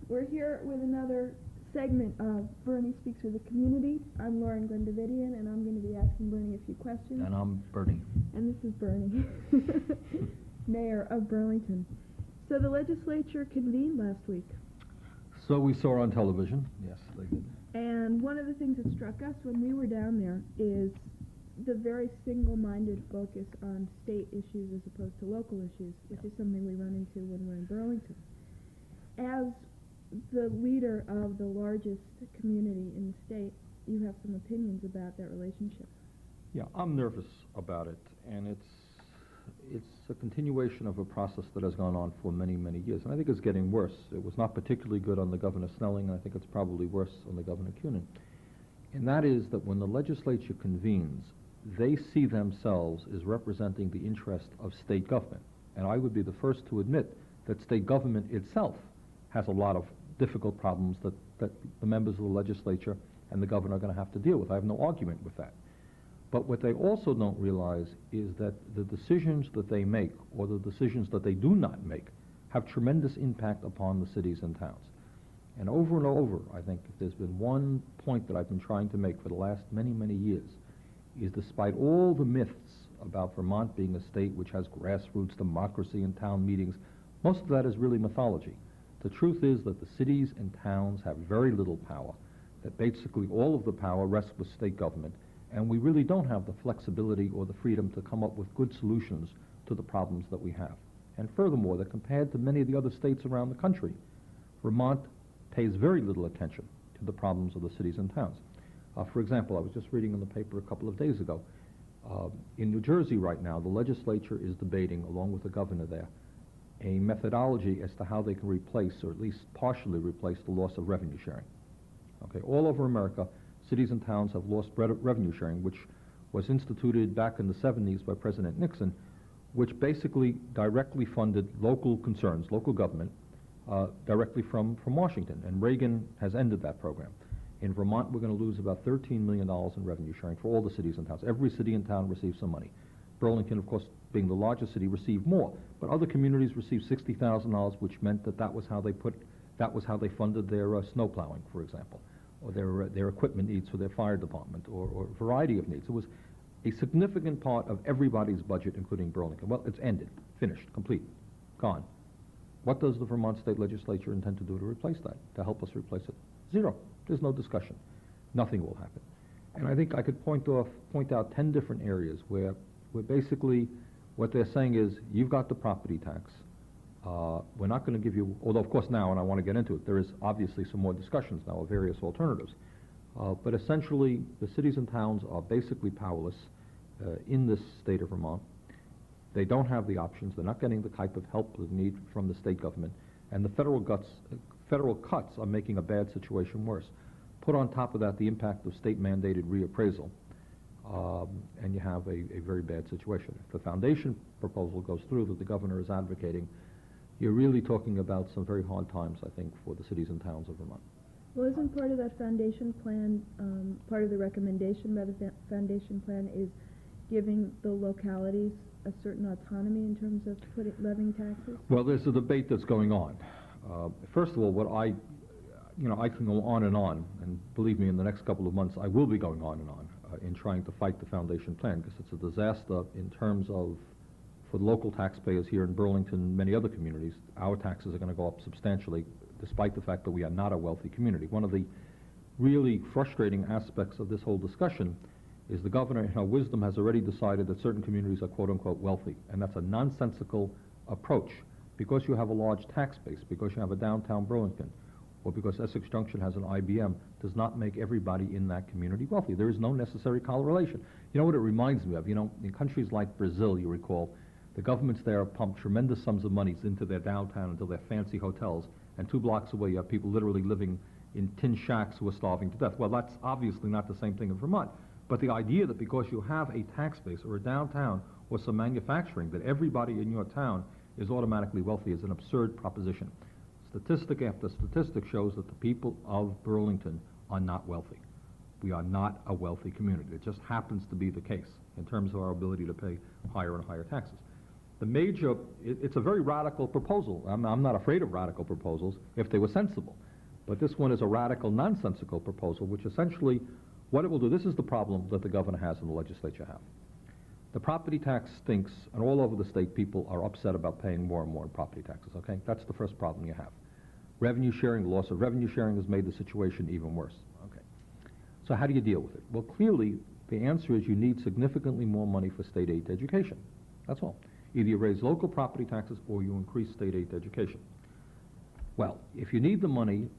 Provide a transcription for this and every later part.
We're here with another segment of Bernie Speaks with the Community. I'm Lauren Glendavidian, and I'm going to be asking Bernie a few questions. And I'm Bernie. And this is Bernie, Mayor of Burlington. So the legislature convened last week. So we saw on television. Yes, they did. And one of the things that struck us when we were down there is the very single-minded focus on state issues as opposed to local issues, which is something we run into when we're in Burlington. As the leader of the largest community in the state, you have some opinions about that relationship. Yeah, I'm nervous about it, and it's a continuation of a process that has gone on for many, many years, and I think it's getting worse. It was not particularly good on the Governor Snelling, and I think it's probably worse on the Governor Kunin. And that is that when the legislature convenes, they see themselves as representing the interest of state government. And I would be the first to admit that state government itself has a lot of difficult problems that the members of the legislature and the governor are going to have to deal with. I have no argument with that. But what they also don't realize is that the decisions that they make, or the decisions that they do not make, have tremendous impact upon the cities and towns. And over, I think, if there's been one point that I've been trying to make for the last many, many years, is despite all the myths about Vermont being a state which has grassroots democracy in town meetings, most of that is really mythology. The truth is that the cities and towns have very little power, that basically all of the power rests with state government, and we really don't have the flexibility or the freedom to come up with good solutions to the problems that we have. And furthermore, that compared to many of the other states around the country, Vermont pays very little attention to the problems of the cities and towns. For example, I was just reading in the paper a couple of days ago, in New Jersey right now, the legislature is debating, along with the governor there, a methodology as to how they can replace, or at least partially replace, the loss of revenue sharing. Okay, all over America, cities and towns have lost revenue sharing, which was instituted back in the 70s by President Nixon, which basically directly funded local concerns, local government, directly from Washington. And Reagan has ended that program. In Vermont, we're going to lose about $13 million in revenue sharing for all the cities and towns. Every city and town receives some money. Burlington, of course, being the largest city, received more, but other communities received $60,000, which meant that was how they funded their snow plowing, for example, or their equipment needs for their fire department, or a variety of needs. It was a significant part of everybody's budget, including Burlington. Well, it's ended, finished, complete, gone. What does the Vermont State Legislature intend to do to replace that, to help us replace it? Zero. There's no discussion. Nothing will happen. And I think I could point out 10 different areas where basically what they're saying is, you've got the property tax. We're not going to give you, although of course now, and I want to get into it, there is obviously some more discussions now of various alternatives. But essentially, the cities and towns are basically powerless in this state of Vermont. They don't have the options. They're not getting the type of help they need from the state government. And the federal cuts are making a bad situation worse. Put on top of that the impact of state-mandated reappraisal, and you have a very bad situation. If the foundation proposal goes through that the governor is advocating, you're really talking about some very hard times, I think, for the cities and towns of Vermont. Well, isn't part of that foundation plan, part of the recommendation by the foundation plan is giving the localities a certain autonomy in terms of levying taxes? Well, there's a debate that's going on. First of all, I can go on, and believe me, in the next couple of months, I will be going on and on in trying to fight the foundation plan, because it's a disaster in terms of, for local taxpayers here in Burlington and many other communities, our taxes are going to go up substantially, despite the fact that we are not a wealthy community. One of the really frustrating aspects of this whole discussion is the governor, in her wisdom, has already decided that certain communities are quote-unquote wealthy, and that's a nonsensical approach. Because you have a large tax base, because you have a downtown Burlington, or because Essex Junction has an IBM, does not make everybody in that community wealthy. There is no necessary correlation. You know what it reminds me of? You know, in countries like Brazil, you recall, the governments there pump tremendous sums of money into their downtown, into their fancy hotels, and 2 blocks away you have people literally living in tin shacks who are starving to death. Well, that's obviously not the same thing in Vermont. But the idea that because you have a tax base or a downtown or some manufacturing, that everybody in your town is automatically wealthy is an absurd proposition. Statistic after statistic shows that the people of Burlington are not wealthy. We are not a wealthy community. It just happens to be the case in terms of our ability to pay higher and higher taxes. It's a very radical proposal. I'm not afraid of radical proposals if they were sensible. But this one is a radical, nonsensical proposal, which essentially, what it will do, this is the problem that the governor has and the legislature have. The property tax stinks, and all over the state people are upset about paying more and more in property taxes, okay? That's the first problem you have. Revenue sharing, the loss of revenue sharing has made the situation even worse, okay? So how do you deal with it? Well, clearly, the answer is you need significantly more money for state aid to education. That's all. Either you raise local property taxes or you increase state aid to education. Well, if you need the money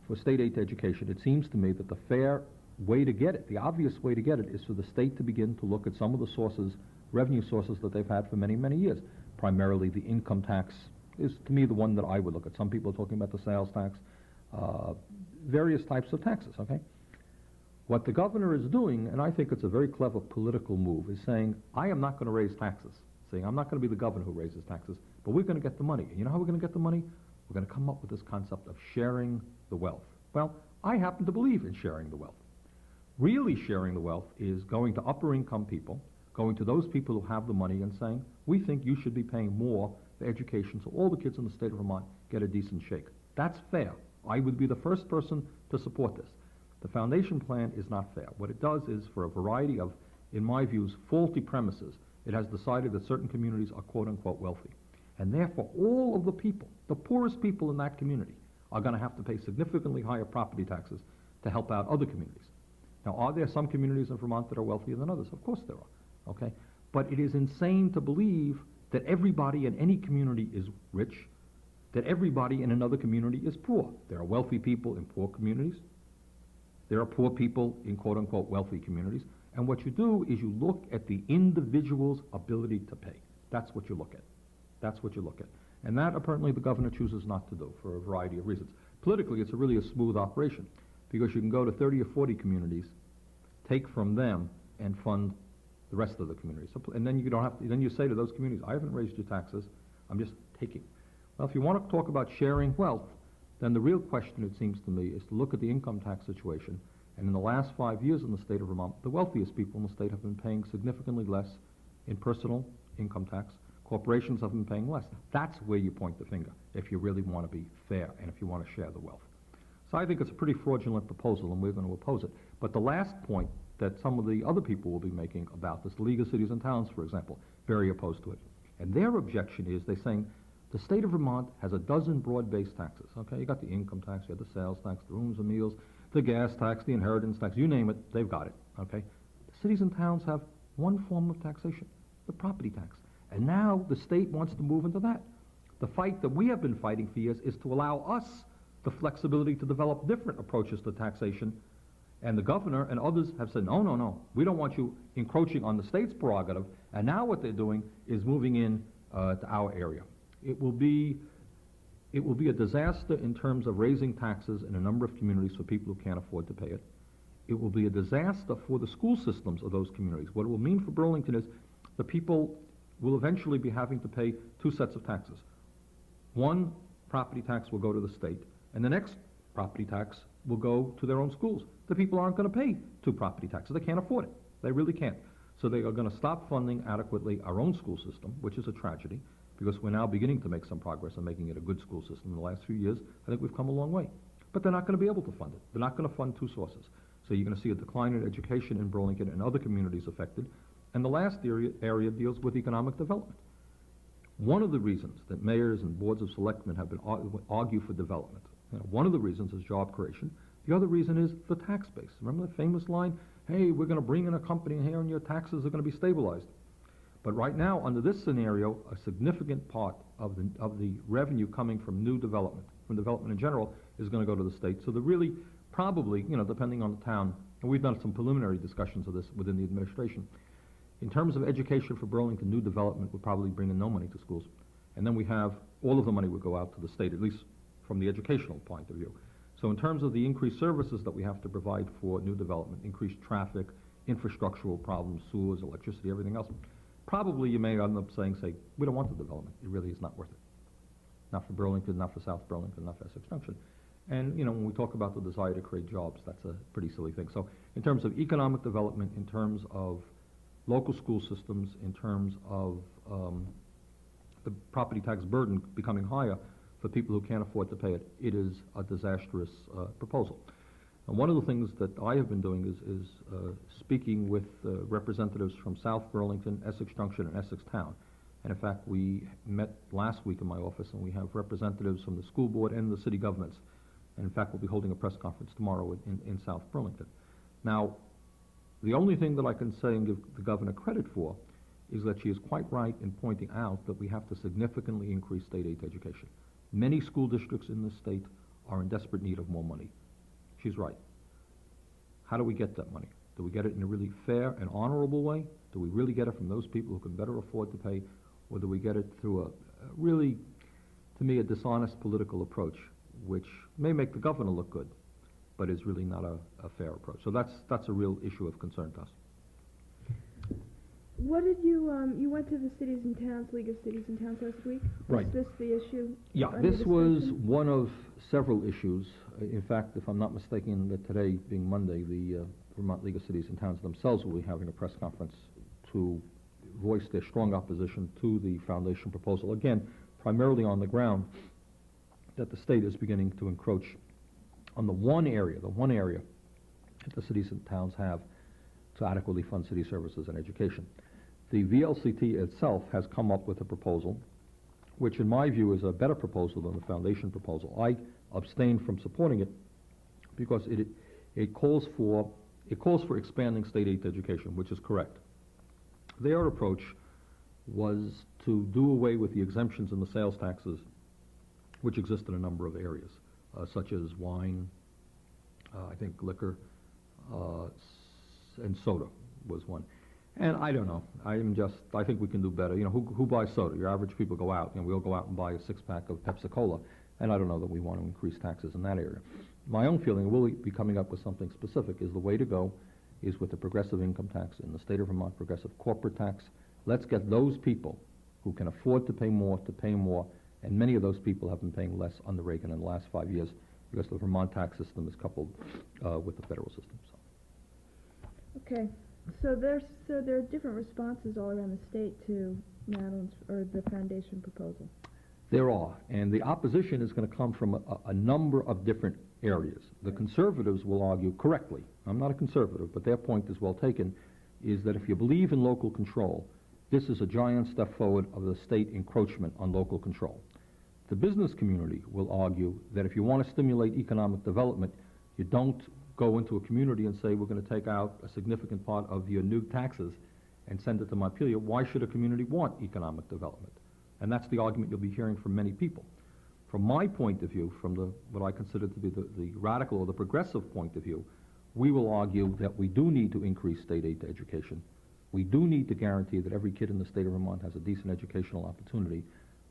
for state aid to education, it seems to me that the fair way to get it, the obvious way to get it, is for the state to begin to look at some of the sources, revenue sources that they've had for many, many years. Primarily the income tax is, to me, the one that I would look at. Some people are talking about the sales tax, various types of taxes, okay? What the governor is doing, and I think it's a very clever political move, is saying, I am not going to raise taxes. Saying, I'm not going to be the governor who raises taxes, but we're going to get the money. And you know how we're going to get the money? We're going to come up with this concept of sharing the wealth. Well, I happen to believe in sharing the wealth. Really sharing the wealth is going to upper income people, going to those people who have the money and saying, we think you should be paying more for education so all the kids in the state of Vermont get a decent shake. That's fair. I would be the first person to support this. The foundation plan is not fair. What it does is, for a variety of, in my views, faulty premises, it has decided that certain communities are quote-unquote wealthy. And therefore, all of the people, the poorest people in that community, are going to have to pay significantly higher property taxes to help out other communities. Now, are there some communities in Vermont that are wealthier than others? Of course there are, okay? But it is insane to believe that everybody in any community is rich, that everybody in another community is poor. There are wealthy people in poor communities. There are poor people in quote-unquote wealthy communities. And what you do is you look at the individual's ability to pay. That's what you look at. That's what you look at. And that, apparently, the governor chooses not to do for a variety of reasons. Politically, it's really a smooth operation, because you can go to 30 or 40 communities, take from them, and fund the rest of the communities. So, and then you don't have to, then you say to those communities, I haven't raised your taxes, I'm just taking. Well, if you want to talk about sharing wealth, then the real question, it seems to me, is to look at the income tax situation. And in the last 5 years in the state of Vermont, the wealthiest people in the state have been paying significantly less in personal income tax. Corporations have been paying less. That's where you point the finger, if you really want to be fair and if you want to share the wealth. So I think it's a pretty fraudulent proposal, and we're going to oppose it. But the last point that some of the other people will be making about this, the League of Cities and Towns, for example, very opposed to it. And their objection is, they're saying, the state of Vermont has a dozen broad-based taxes. Okay, you got the income tax, you have the sales tax, the rooms and meals, the gas tax, the inheritance tax, you name it, they've got it. Okay, the cities and towns have one form of taxation, the property tax. And now the state wants to move into that. The fight that we have been fighting for years is to allow us the flexibility to develop different approaches to taxation. And the governor and others have said, no, no, no, we don't want you encroaching on the state's prerogative. And now what they're doing is moving in to our area. It will be a disaster in terms of raising taxes in a number of communities for people who can't afford to pay it. It will be a disaster for the school systems of those communities. What it will mean for Burlington is the people will eventually be having to pay two sets of taxes. One property tax will go to the state, and the next property tax will go to their own schools. The people aren't going to pay two property taxes. They can't afford it. They really can't. So they are going to stop funding adequately our own school system, which is a tragedy, because we're now beginning to make some progress on making it a good school system. In the last few years, I think we've come a long way. But they're not going to be able to fund it. They're not going to fund two sources. So you're going to see a decline in education in Burlington and other communities affected. And the last area deals with economic development. One of the reasons that mayors and boards of selectmen have been argue for development, one of the reasons is job creation. The other reason is the tax base. Remember the famous line, hey, we're going to bring in a company here and your taxes are going to be stabilized. But right now, under this scenario, a significant part of the revenue coming from new development, from development in general, is going to go to the state. So they're really probably, depending on the town, and we've done some preliminary discussions of this within the administration, in terms of education for Burlington, new development would probably bring in no money to schools. And then we have, all of the money would go out to the state, at least from the educational point of view. So in terms of the increased services that we have to provide for new development, increased traffic, infrastructural problems, sewers, electricity, everything else, probably you may end up saying, we don't want the development. It really is not worth it. Not for Burlington, not for South Burlington, not for Essex Junction. And, when we talk about the desire to create jobs, that's a pretty silly thing. So in terms of economic development, in terms of local school systems, in terms of the property tax burden becoming higher for people who can't afford to pay it, it is a disastrous proposal. And one of the things that I have been doing is speaking with representatives from South Burlington, Essex Junction, and Essex Town. And in fact, we met last week in my office, and we have representatives from the school board and the city governments. And in fact, we'll be holding a press conference tomorrow in South Burlington. Now, the only thing that I can say and give the governor credit for is that she is quite right in pointing out that we have to significantly increase state aid to education. Many school districts in this state are in desperate need of more money. She's right. How do we get that money? Do we get it in a really fair and honorable way? Do we really get it from those people who can better afford to pay? Or do we get it through a really, to me, a dishonest political approach, which may make the governor look good, but is really not a fair approach. So that's a real issue of concern to us. What did you went to the Cities and Towns, League of Cities and Towns last week? Right. Was this the issue? Yeah, under this was discussion? one of several issues. In fact, if I'm not mistaken, that today being Monday, the Vermont League of Cities and Towns themselves will be having a press conference to voice their strong opposition to the foundation proposal. Again, primarily on the ground that the state is beginning to encroach on the one area that the cities and towns have to adequately fund city services and education. The VLCT itself has come up with a proposal, which in my view is a better proposal than the foundation proposal. I abstained from supporting it because it calls for expanding state aid to education, which is correct. Their approach was to do away with the exemptions in the sales taxes, which exist in a number of areas, such as wine, I think liquor, and soda was one. And I don't know. I think we can do better. You know, who buys soda? Your average people go out. You know, we all go out and buy a six-pack of Pepsi-Cola, and I don't know that we want to increase taxes in that area. My own feeling, we'll be coming up with something specific, is the way to go is with the progressive income tax in the state of Vermont, progressive corporate tax. Let's get those people who can afford to pay more, and many of those people have been paying less under Reagan in the last 5 years because the Vermont tax system is coupled with the federal system. So. Okay. So there are different responses all around the state to Madeline's or the foundation proposal. There are, and the opposition is going to come from a number of different areas. The conservatives will argue correctly. I'm not a conservative, but their point is well taken, is that if you believe in local control, this is a giant step forward of the state encroachment on local control. The business community will argue that if you want to stimulate economic development, you don't go into a community and say, we're going to take out a significant part of your new taxes and send it to Montpelier. Why should a community want economic development? And that's the argument you'll be hearing from many people. From my point of view, from what I consider to be the radical or the progressive point of view, we will argue that we do need to increase state aid to education. We do need to guarantee that every kid in the state of Vermont has a decent educational opportunity,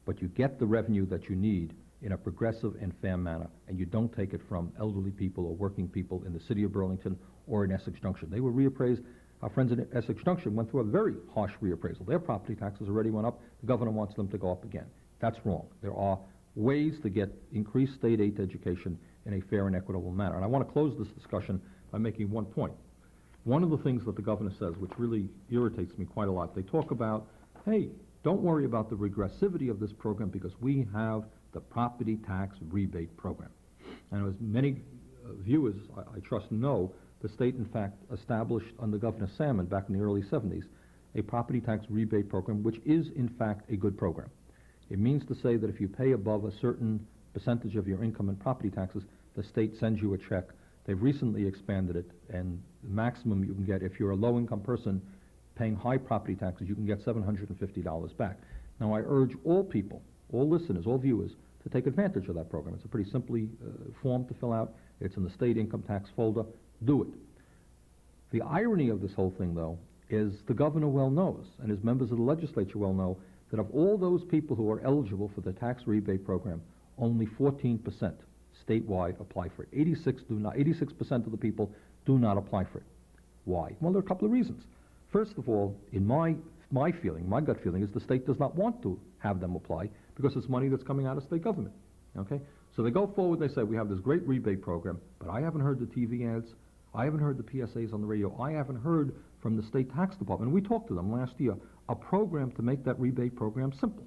but you get the revenue that you need in a progressive and fair manner, and you don't take it from elderly people or working people in the city of Burlington or in Essex Junction. They were reappraised. Our friends in Essex Junction went through a very harsh reappraisal. Their property taxes already went up. The governor wants them to go up again. That's wrong. There are ways to get increased state aid to education in a fair and equitable manner. And I want to close this discussion by making one point. One of the things that the governor says, which really irritates me quite a lot, they talk about, hey, don't worry about the regressivity of this program because we have the property tax rebate program. And as many viewers, I trust, know, the state, in fact, established under Governor Salmon back in the early 70s a property tax rebate program, which is, in fact, a good program. It means to say that if you pay above a certain percentage of your income in property taxes, the state sends you a check. They've recently expanded it, and the maximum you can get, if you're a low-income person paying high property taxes, you can get $750 back. Now, I urge all people, all listeners, all viewers, to take advantage of that program. It's a pretty simply form to fill out. It's in the state income tax folder. Do it. The irony of this whole thing, though, is the governor well knows, and his members of the legislature well know, that of all those people who are eligible for the tax rebate program, only 14% statewide apply for it. 86% of the people do not apply for it. Why? Well, there are a couple of reasons. First of all, in my feeling, my gut feeling is the state does not want to have them apply because it's money that's coming out of state government. Okay? So they go forward, they say, we have this great rebate program, but I haven't heard the TV ads, I haven't heard the PSAs on the radio, I haven't heard from the state tax department. And we talked to them last year, a program to make that rebate program simple.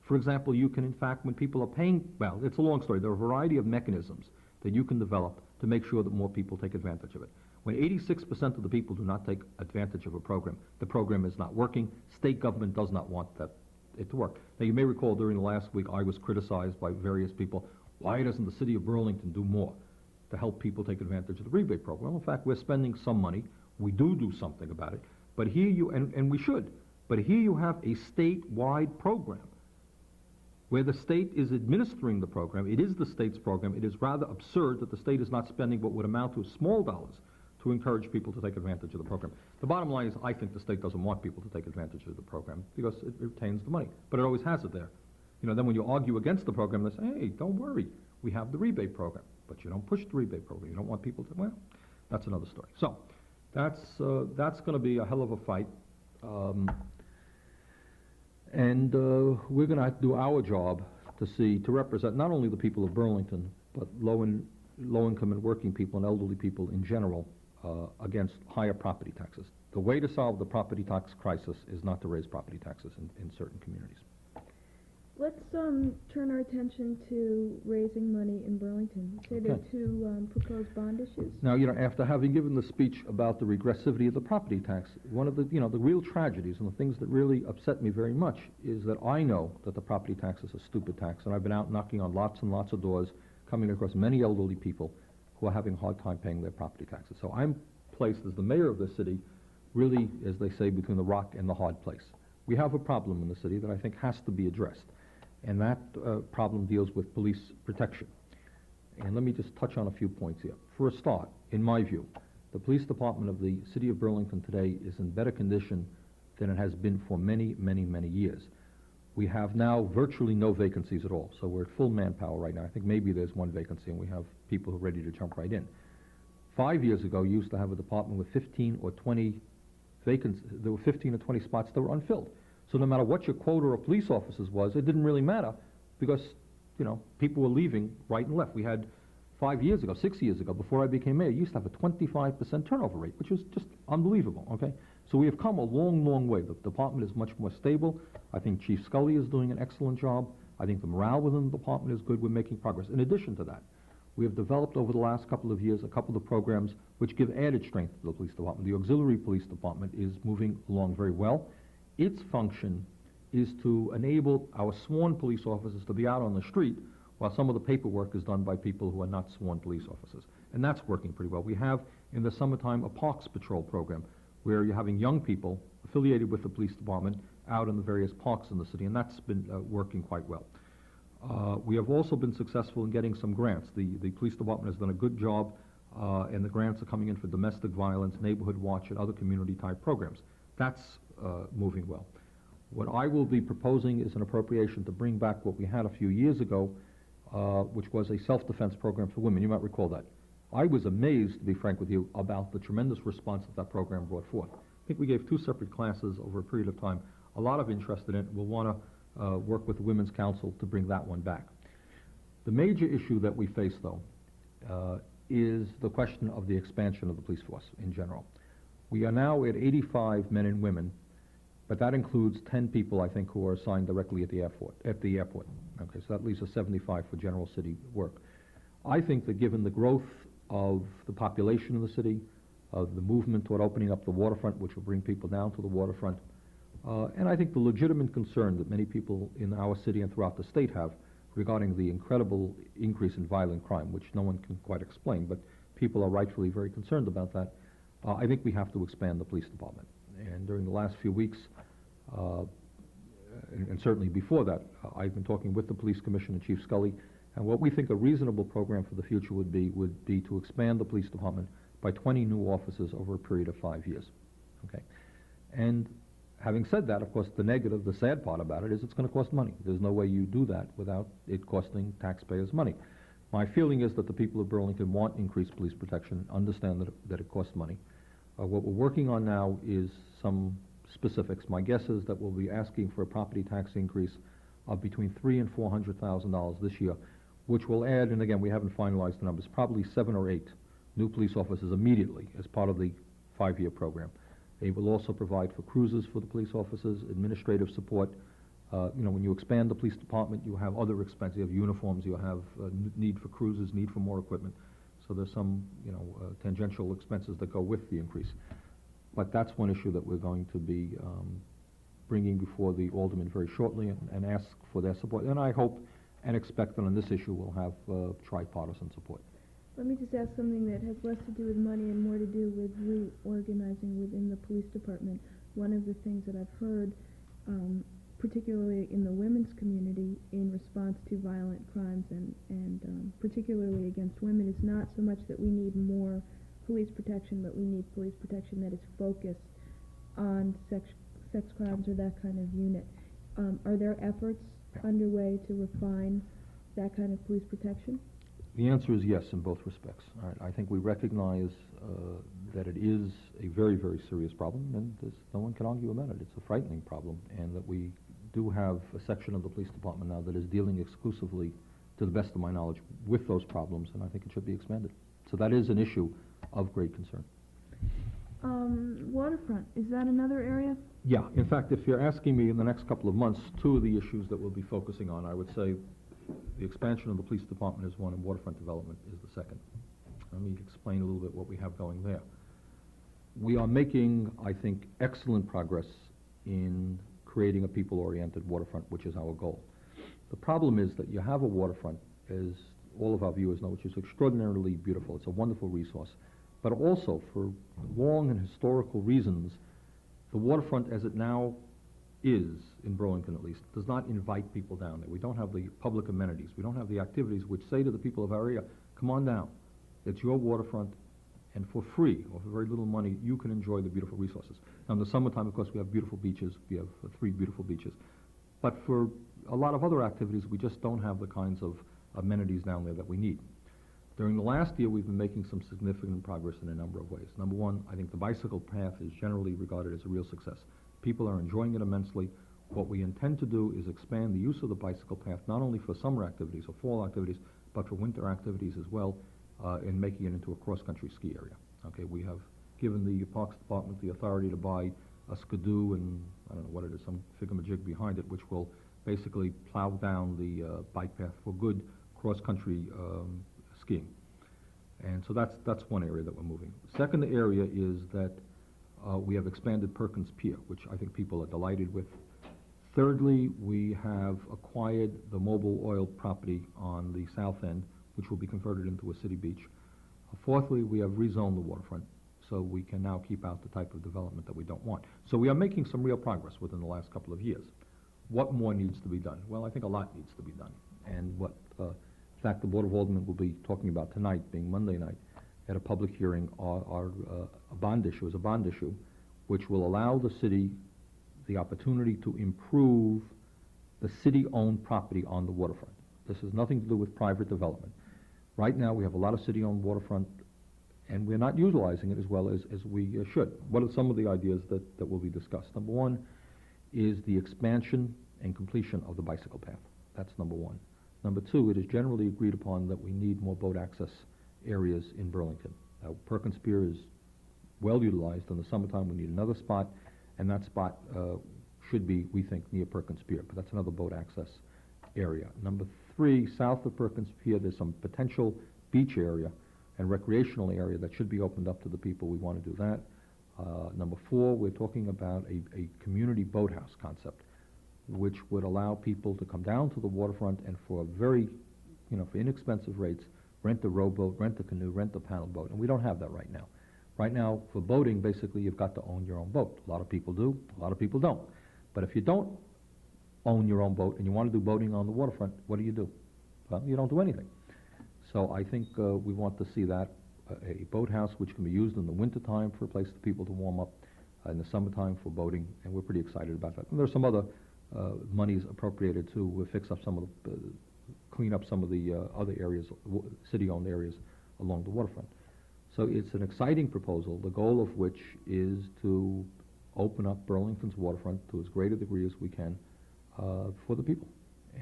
For example, you can, in fact, when people are paying, well, it's a long story. There are a variety of mechanisms that you can develop to make sure that more people take advantage of it. When 86% of the people do not take advantage of a program, the program is not working. State government does not want it to work. Now, you may recall during the last week, I was criticized by various people. Why doesn't the city of Burlington do more to help people take advantage of the rebate program? Well, in fact, we're spending some money. We do something about it. But here you, and we should, but here you have a statewide program where the state is administering the program. It is the state's program. It is rather absurd that the state is not spending what would amount to small dollars to encourage people to take advantage of the program. The bottom line is I think the state doesn't want people to take advantage of the program because it retains the money, but it always has it there. You know, then when you argue against the program, they say, hey, don't worry, we have the rebate program, but you don't push the rebate program. You don't want people to, well, that's another story. So that's going to be a hell of a fight. And we're going to do our job to represent not only the people of Burlington, but low-income and working people and elderly people in general against higher property taxes. The way to solve the property tax crisis is not to raise property taxes in certain communities. Let's turn our attention to raising money in Burlington. You say there are two proposed bond issues? Now, you know, after having given the speech about the regressivity of the property tax, one of the, you know, the real tragedies and the things that really upset me very much is that I know that the property tax is a stupid tax, and I've been out knocking on lots and lots of doors, coming across many elderly people who are having a hard time paying their property taxes. So I'm placed as the mayor of the city, really, as they say, between the rock and the hard place. We have a problem in the city that I think has to be addressed, and that problem deals with police protection. And let me just touch on a few points here. For a start, in my view, the police department of the city of Burlington today is in better condition than it has been for many, many, many years. We have now virtually no vacancies at all, so we're at full manpower right now. I think maybe there's one vacancy and we have people who are ready to jump right in. 5 years ago, you used to have a department with 15 or 20 vacancies. There were 15 or 20 spots that were unfilled. So no matter what your quota of police officers was, it didn't really matter because, you know, people were leaving right and left. We had 5 years ago, 6 years ago, before I became mayor, you used to have a 25% turnover rate, which was just unbelievable, okay? So we have come a long, long way. The department is much more stable. I think Chief Scully is doing an excellent job. I think the morale within the department is good. We're making progress. In addition to that, we have developed over the last couple of years a couple of programs which give added strength to the police department. The auxiliary police department is moving along very well. Its function is to enable our sworn police officers to be out on the street while some of the paperwork is done by people who are not sworn police officers. And that's working pretty well. We have, in the summertime, a parks patrol program where you're having young people affiliated with the police department out in the various parks in the city, and that's been working quite well. We have also been successful in getting some grants. The police department has done a good job, and the grants are coming in for domestic violence, neighborhood watch, and other community-type programs. That's moving well. What I will be proposing is an appropriation to bring back what we had a few years ago, which was a self-defense program for women. You might recall that. I was amazed, to be frank with you, about the tremendous response that program brought forth. I think we gave 2 separate classes over a period of time. A lot of interest in it. We'll want to work with the Women's Council to bring that one back. The major issue that we face, though, is the question of the expansion of the police force in general. We are now at 85 men and women, but that includes 10 people, I think, who are assigned directly at the airport. Okay, so that leaves us 75 for general city work. I think that given the growth of the population in the city, of the movement toward opening up the waterfront, which will bring people down to the waterfront, and I think the legitimate concern that many people in our city and throughout the state have regarding the incredible increase in violent crime, which no one can quite explain, but people are rightfully very concerned about that. I think we have to expand the police department. And during the last few weeks, and certainly before that, I've been talking with the Police Commission and Chief Scully, and what we think a reasonable program for the future would be to expand the police department by 20 new officers over a period of 5 years. Okay, and having said that, of course, the negative, the sad part about it is it's going to cost money. There's no way you do that without it costing taxpayers money. My feeling is that the people of Burlington want increased police protection, understand that it costs money. What we're working on now is some specifics. My guess is that we'll be asking for a property tax increase of between $300,000 and $400,000 this year, which will add, and again, we haven't finalized the numbers, probably 7 or 8 new police officers immediately as part of the 5-year program. They will also provide for cruises for the police officers, administrative support, When you expand the police department, you have other expenses. You have uniforms, you have need for cruisers, need for more equipment. So there's some, tangential expenses that go with the increase. But that's one issue that we're going to be bringing before the aldermen very shortly and ask for their support. And I hope and expect that on this issue we'll have tripartisan support. Let me just ask something that has less to do with money and more to do with reorganizing within the police department. One of the things that I've heard, particularly in the women's community, in response to violent crimes and particularly against women, is not so much that we need more police protection, but we need police protection that is focused on sex crimes or that kind of unit. Are there efforts underway to refine that kind of police protection? The answer is yes in both respects. All right. I think we recognize that it is a very, very serious problem, and no one can argue about it. It's a frightening problem, and that we do have a section of the police department now that is dealing exclusively, to the best of my knowledge, with those problems, and I think it should be expanded. So that is an issue of great concern. Waterfront, is that another area? Yeah. In fact, if you're asking me in the next couple of months, two of the issues that we'll be focusing on, I would say the expansion of the police department is one, and waterfront development is the second. Let me explain a little bit what we have going there. We are making, I think, excellent progress in creating a people-oriented waterfront, which is our goal. The problem is that you have a waterfront, as all of our viewers know, which is extraordinarily beautiful. It's a wonderful resource. But also, for long and historical reasons, the waterfront as it now is, in Burlington at least, does not invite people down there. We don't have the public amenities. We don't have the activities which say to the people of our area, come on down. It's your waterfront, and for free, or for very little money, you can enjoy the beautiful resources. Now, in the summertime, of course, we have beautiful beaches. We have 3 beautiful beaches. But for a lot of other activities, we just don't have the kinds of amenities down there that we need. During the last year, we've been making some significant progress in a number of ways. Number one, I think the bicycle path is generally regarded as a real success. People are enjoying it immensely. What we intend to do is expand the use of the bicycle path, not only for summer activities or fall activities, but for winter activities as well, in making it into a cross-country ski area. Okay, we have given the Parks Department the authority to buy a skidoo and, I don't know what it is, some figamajig behind it, which will basically plow down the bike path for good cross-country skiing. And so that's one area that we're moving. Second area is that we have expanded Perkins Pier, which I think people are delighted with. Thirdly, we have acquired the Mobil Oil property on the south end, which will be converted into a city beach. Fourthly, we have rezoned the waterfront, so we can now keep out the type of development that we don't want. So we are making some real progress within the last couple of years. What more needs to be done? Well, I think a lot needs to be done. And what, in fact, the Board of Aldermen will be talking about tonight, being Monday night, at a public hearing, a bond issue, which will allow the city the opportunity to improve the city-owned property on the waterfront. This has nothing to do with private development. Right now, we have a lot of city-owned waterfront, and we're not utilizing it as well as we should. What are some of the ideas that will be discussed? Number one is the expansion and completion of the bicycle path. That's number one. Number two, it is generally agreed upon that we need more boat access areas in Burlington. Perkins Pier is well utilized. In the summertime, we need another spot, and that spot should be, we think, near Perkins Pier, but that's another boat access area. Number three, south of Perkins Pier, there's some potential beach area and recreational area that should be opened up to the people. We want to do that. Number four, we're talking about a community boathouse concept, which would allow people to come down to the waterfront and for very, for inexpensive rates, rent a rowboat, rent a canoe, rent a paddle boat, and we don't have that right now. Right now, for boating, basically, you've got to own your own boat. A lot of people do, a lot of people don't. But if you don't own your own boat and you want to do boating on the waterfront, what do? Well, you don't do anything. So I think we want to see that, a boathouse which can be used in the wintertime for a place for people to warm up, in the summertime for boating, and we're pretty excited about that. And there's some other monies appropriated to fix up some of the, clean up some of the other areas, city-owned areas along the waterfront. So it's an exciting proposal, the goal of which is to open up Burlington's waterfront to as great a degree as we can for the people.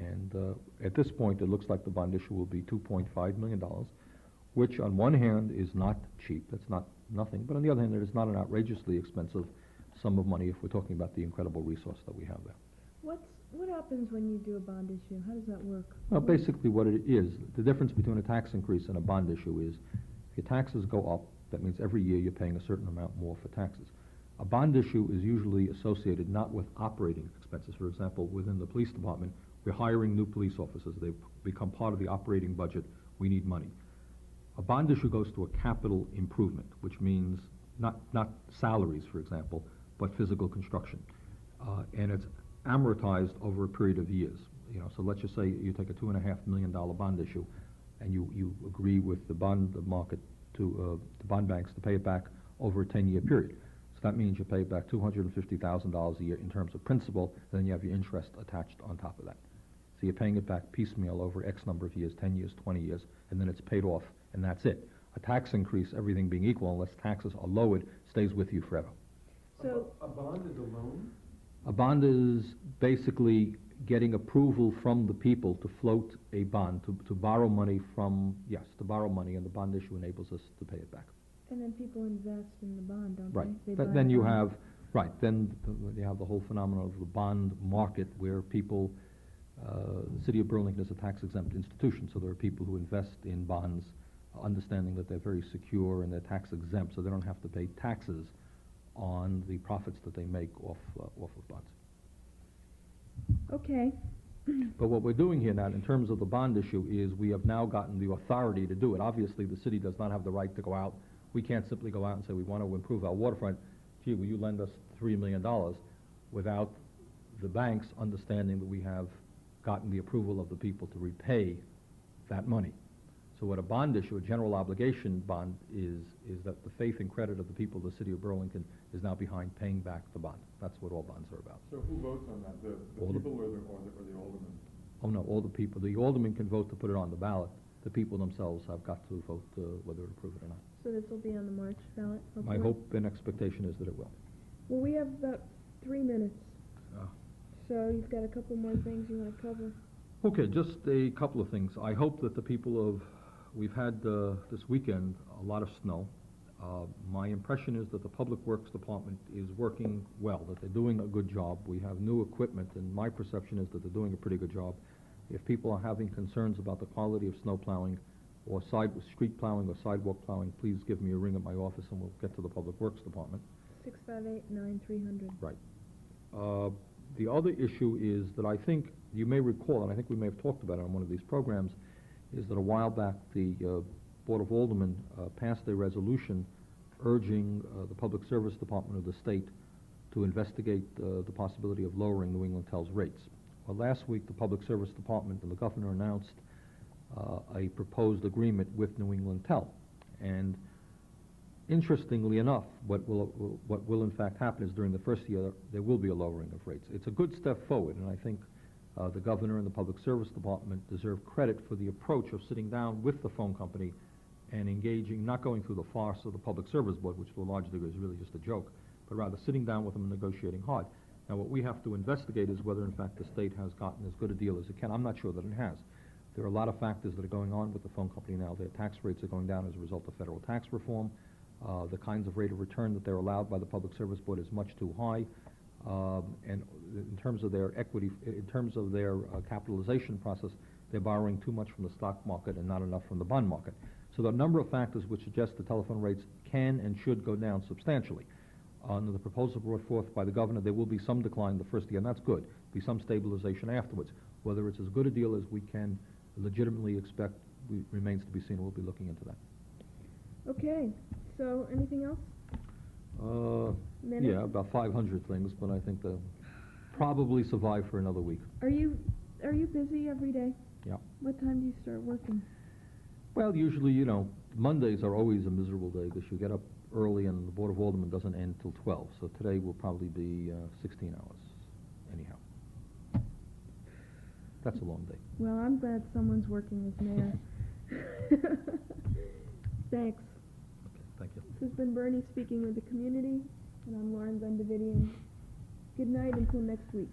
And at this point, it looks like the bond issue will be $2.5 million, which on one hand is not cheap, that's not nothing, but on the other hand, it is not an outrageously expensive sum of money if we're talking about the incredible resource that we have there. What's what happens when you do a bond issue? How does that work? Well, basically what it is, the difference between a tax increase and a bond issue is, if your taxes go up, that means every year you're paying a certain amount more for taxes. A bond issue is usually associated not with operating expenses. For example, within the police department, we're hiring new police officers. They've become part of the operating budget. We need money. A bond issue goes to a capital improvement, which means not salaries, for example, but physical construction. And it's amortized over a period of years. You know, so let's just say you take a $2.5 million bond issue, and you agree with the bond market to the bond banks to pay it back over a 10-year period. So that means you pay back $250,000 a year in terms of principal, and then you have your interest attached on top of that. So you're paying it back piecemeal over X number of years, 10 years, 20 years, and then it's paid off, and that's it. A tax increase, everything being equal, unless taxes are lowered, stays with you forever. So A bond is a loan? A bond is basically getting approval from the people to float a bond, to borrow money from, yes, to borrow money, and the bond issue enables us to pay it back. and then people invest in the bond, don't Right. they? They But buy then a you bond. have, right, then you have the whole phenomenon of the bond market where people, the city of Burlington is a tax-exempt institution, so there are people who invest in bonds, understanding that they're very secure and they're tax-exempt, so they don't have to pay taxes on the profits that they make off of bonds. Okay. But what we're doing here now, in terms of the bond issue, is we have now gotten the authority to do it. Obviously, the city does not have the right to go out. We can't simply go out and say, we want to improve our waterfront. Gee, will you lend us $3 million, without the banks understanding that we have gotten the approval of the people to repay that money. So what a bond issue, a general obligation bond, is that the faith and credit of the people of the city of Burlington is now behind paying back the bond. That's what all bonds are about. So who votes on that? The All the- people or the aldermen? Oh, no, all the people. The aldermen can vote to put it on the ballot. The people themselves have got to vote whether to approve it or not. So this will be on the March ballot, My hopefully? hope and expectation is that it will. Well, we have about 3 minutes, Ah. so you've got a couple more things you want to cover. Okay, just a couple of things. I hope that the people of, we've had this weekend a lot of snow. My impression is that the Public Works Department is working well, that they're doing a good job. We have new equipment, and my perception is that they're doing a pretty good job. If people are having concerns about the quality of snow plowing or street plowing or sidewalk plowing, please give me a ring at my office and we'll get to the Public Works Department. 658-9300. Right. The other issue is that I think you may recall, and I think we may have talked about it on one of these programs, is that a while back the Board of Aldermen passed a resolution urging the Public Service Department of the state to investigate the possibility of lowering New England Tel's rates. Well, last week the Public Service Department and the governor announced a proposed agreement with New England Tel, and interestingly enough, what will in fact happen is during the first year there will be a lowering of rates. It's a good step forward, and I think the governor and the Public Service Department deserve credit for the approach of sitting down with the phone company and engaging, not going through the farce of the Public Service Board, which to a large degree is really just a joke, but rather sitting down with them and negotiating hard. Now, what we have to investigate is whether in fact the state has gotten as good a deal as it can. I'm not sure that it has. There are a lot of factors that are going on with the phone company now. Their tax rates are going down as a result of federal tax reform. The kinds of rate of return that they're allowed by the Public Service Board is much too high. And in terms of their equity, in terms of their capitalization process, they're borrowing too much from the stock market and not enough from the bond market. So there are a number of factors which suggest the telephone rates can and should go down substantially. Under the proposal brought forth by the governor, there will be some decline the first year, and that's good. Be some stabilization afterwards. Whether it's as good a deal as we can legitimately expect remains to be seen. We'll be looking into that. Okay, so anything else? Minute? Yeah, about 500 things, but I think they'll probably survive for another week. Are you busy every day? Yeah. What time do you start working? Well, usually, you know, Mondays are always a miserable day because you get up early and the Board of Aldermen doesn't end till 12. So today will probably be 16 hours, anyhow. That's a long day. Well, I'm glad someone's working as mayor. Thanks. Okay, thank you. This has been Bernie speaking with the community, and I'm Lauren Bendavidian. Good night until next week.